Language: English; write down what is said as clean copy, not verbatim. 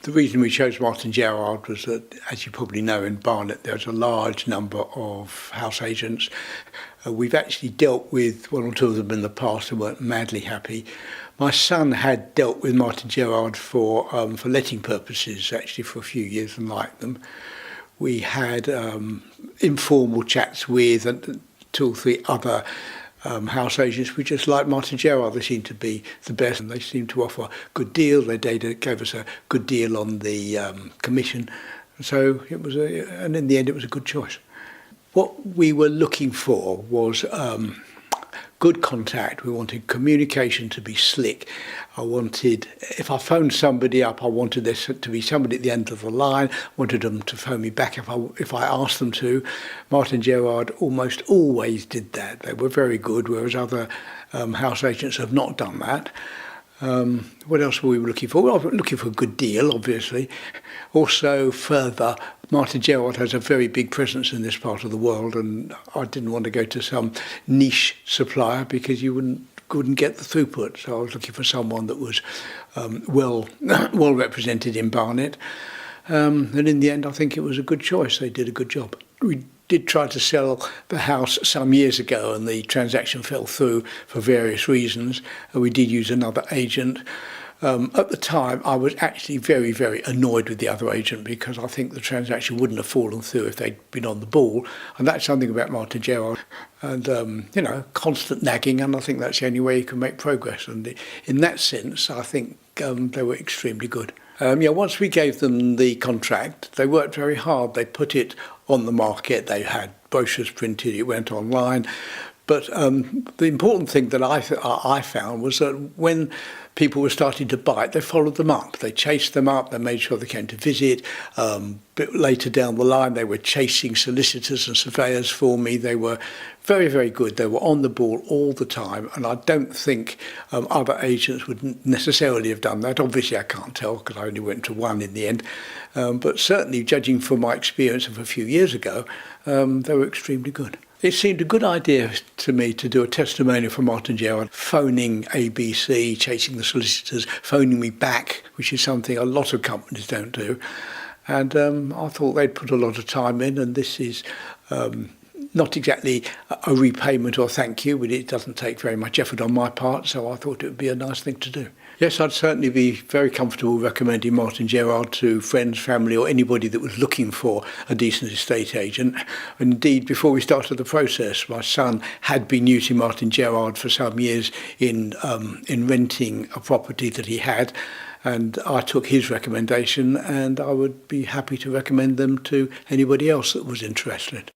The reason we chose Martyn Gerrard was that, as you probably know, in Barnet there's a large number of house agents. We've actually dealt with one or two of them in the past and weren't madly happy. My son had dealt with Martyn Gerrard for letting purposes, actually for a few years, and liked them. We had informal chats with two or three other house agents. We just liked Martyn Gerrard. They seemed to be the best, and they seemed to offer a good deal. They gave us a good deal on the commission, so it was and in the end it was a good choice. What we were looking for was good contact. We wanted communication to be slick. I wanted, if I phoned somebody up, I wanted there to be somebody at the end of the line. I wanted them to phone me back if I asked them to. Martyn Gerrard almost always did that. They were very good, whereas other house agents have not done that. What else were we looking for? Well, looking for a good deal, obviously. Also, further, Martyn Gerrard has a very big presence in this part of the world, and I didn't want to go to some niche supplier because you couldn't get the throughput. So I was looking for someone that was well represented in Barnet. And in the end, I think it was a good choice. They did a good job. We did try to sell the house some years ago, and the transaction fell through for various reasons. We did use another agent. At the time, I was actually very, very annoyed with the other agent because I think the transaction wouldn't have fallen through if they'd been on the ball. And that's something about Martyn Gerrard. And, constant nagging, and I think that's the only way you can make progress. And in that sense, I think they were extremely good. Once we gave them the contract, they worked very hard. They put it on the market. They had brochures printed. It went online. But the important thing that I found was that when people were starting to bite, they followed them up. They chased them up. They made sure they came to visit. A bit later down the line, they were chasing solicitors and surveyors for me. They were very, very good. They were on the ball all the time. And I don't think other agents would necessarily have done that. Obviously, I can't tell because I only went to one in the end. But certainly, judging from my experience of a few years ago, they were extremely good. It seemed a good idea to me to do a testimonial for Martyn Gerrard, phoning ABC, chasing the solicitors, phoning me back, which is something a lot of companies don't do. And I thought they'd put a lot of time in, and this is not exactly a repayment or thank you, but it doesn't take very much effort on my part, so I thought it would be a nice thing to do. Yes, I'd certainly be very comfortable recommending Martyn Gerrard to friends, family, or anybody that was looking for a decent estate agent. Indeed, before we started the process, my son had been using Martyn Gerrard for some years in renting a property that he had, and I took his recommendation, and I would be happy to recommend them to anybody else that was interested.